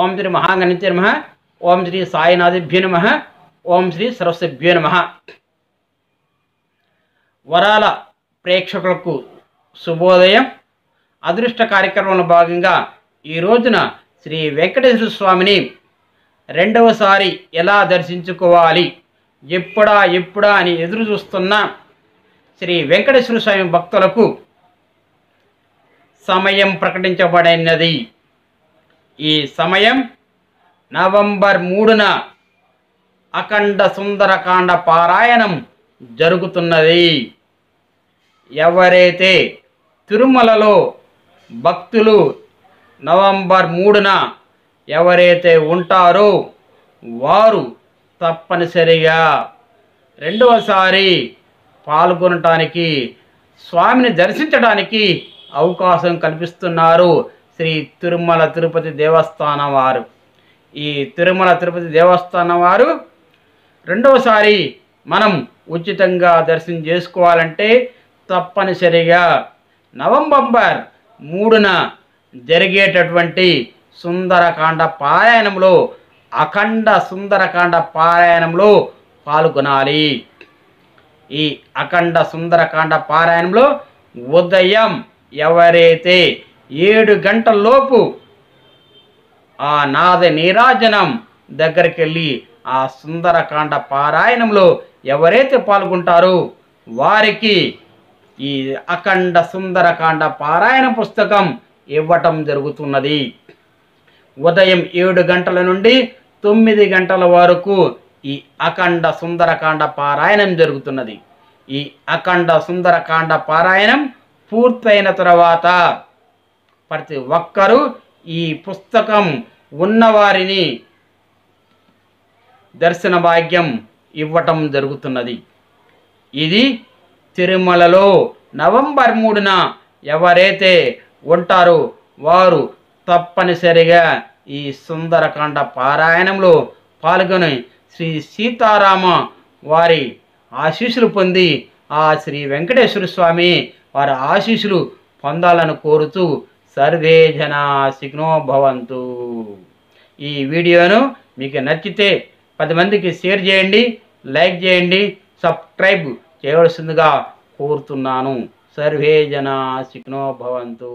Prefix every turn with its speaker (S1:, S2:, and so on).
S1: ఓం శ్రీ మహాగణితే నమః. ఓం శ్రీ సాయినాథభ్యో నమః. ఓం శ్రీ సరస్వతిభ్యో నమః. వరాల ప్రేక్షకులకు శుభోదయం. అదృష్ట కార్యక్రమంలో భాగంగా ఈ రోజున శ్రీ వెంకటేశ్వర స్వామిని రెండవసారి ఎలా దర్శించుకోవాలి, ఎప్పుడా అని ఎదురు చూస్తున్న శ్రీ వెంకటేశ్వర స్వామి భక్తులకు సమయం ప్రకటించబడినది. ఈ సమయం నవంబర్ 3న అఖండ సుందరకాండ పారాయణం జరుగుతున్నది. ఎవరైతే తిరుమలలో భక్తులు నవంబర్ 3న ఎవరైతే ఉంటారో వారు తప్పనిసరిగా రెండవసారి పాల్గొనటానికి, స్వామిని దర్శించడానికి అవకాశం కల్పిస్తున్నారు శ్రీ తిరుమల తిరుపతి దేవస్థానం వారు. ఈ తిరుమల తిరుపతి దేవస్థానం వారు రెండవసారి మనం ఉచితంగా దర్శనం చేసుకోవాలంటే తప్పనిసరిగా నవంబర్ 3న జరిగేటటువంటి సుందరకాండ పారాయణంలో, అఖండ సుందరకాండ పారాయణంలో పాల్గొనాలి. ఈ అఖండ సుందరకాండ పారాయణంలో ఉదయం ఎవరైతే 7 గంటలలోపు ఆ నాద నీరాజనం దగ్గరికి వెళ్ళి ఆ సుందరకాండ పారాయణంలో ఎవరైతే పాల్గొంటారో వారికి ఈ అఖండ సుందరకాండ పారాయణ పుస్తకం ఇవ్వటం జరుగుతున్నది. ఉదయం 7 గంటల నుండి 9 గంటల వరకు ఈ అఖండ సుందరకాండ పారాయణం జరుగుతున్నది. ఈ అఖండ సుందరకాండ పారాయణం పూర్తయిన తర్వాత ప్రతి ఒక్కరూ ఈ పుస్తకం ఉన్నవారిని దర్శన భాగ్యం ఇవ్వటం జరుగుతున్నది. ఇది తిరుమలలో నవంబర్ 3న ఎవరైతే ఉంటారో వారు తప్పనిసరిగా ఈ సుందరకాండ పారాయణంలో పాల్గొని శ్రీ సీతారామ వారి ఆశీస్సులు పొంది ఆ శ్రీ వెంకటేశ్వర స్వామి వారి ఆశీస్సులు పొందాలని కోరుతూ సర్వే జనా సుఖినో భవంతు. ఈ వీడియోను మీకు నచ్చితే 10 మందికి షేర్ చేయండి, లైక్ చేయండి, సబ్స్క్రైబ్ చేయవలసిందిగా కోరుతున్నాను. సర్వే జనా సుఖినో భవంతు.